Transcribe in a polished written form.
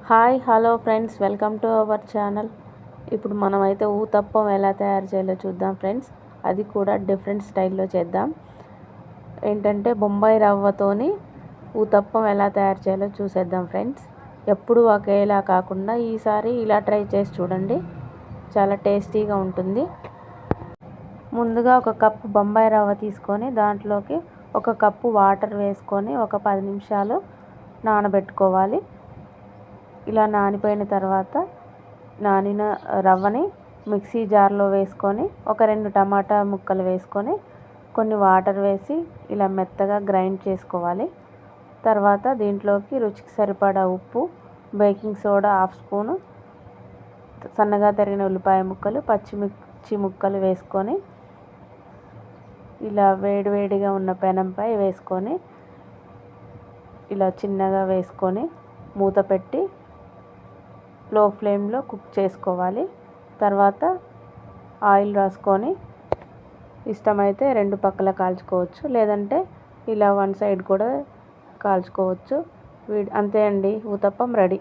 Hi hello friends, welcome to our channel. ఇప్పుడు మనమైతే ఊతప్పం ఎలా తయారు చేయాలో చూద్దాం ఫ్రెండ్స్. అది కూడా డిఫరెంట్ స్టైల్లో చేద్దాం. ఏంటంటే బొంబాయి రవ్వతోని ఊతప్పం ఎలా తయారు చేయాలో చూసేద్దాం ఫ్రెండ్స్. ఎప్పుడు ఒకేలా కాకుండా ఈసారి ఇలా ట్రై చేసి చూడండి, చాలా టేస్టీగా ఉంటుంది. ముందుగా ఒక కప్పు బొంబాయి రవ్వ తీసుకొని దాంట్లోకి ఒక కప్పు వాటర్ వేసుకొని ఒక 10 నిమిషాలు నానబెట్టుకోవాలి. ఇలా నానిపోయిన తర్వాత నానిన రవ్వని మిక్సీ జార్లో వేసుకొని ఒక 2 టమాటా ముక్కలు వేసుకొని కొన్ని వాటర్ వేసి ఇలా మెత్తగా గ్రైండ్ చేసుకోవాలి. తర్వాత దీంట్లోకి రుచికి సరిపడా ఉప్పు, బేకింగ్ సోడా 1/2 స్పూను, సన్నగా తరిగిన ఉల్లిపాయ ముక్కలు, పచ్చిమిర్చి ముక్కలు వేసుకొని ఇలా వేడివేడిగా ఉన్న పెనంపై వేసుకొని ఇలా చిన్నగా వేసుకొని మూత పెట్టి లో ఫ్లేమ్లో కుక్ చేసుకోవాలి. తర్వాత ఆయిల్ రాసుకొని ఇష్టమైతే 2 పక్కల కాల్చుకోవచ్చు, లేదంటే ఇలా 1 సైడ్ కూడా కాల్చుకోవచ్చు. అంతే అండి, ఊతప్పం రెడీ.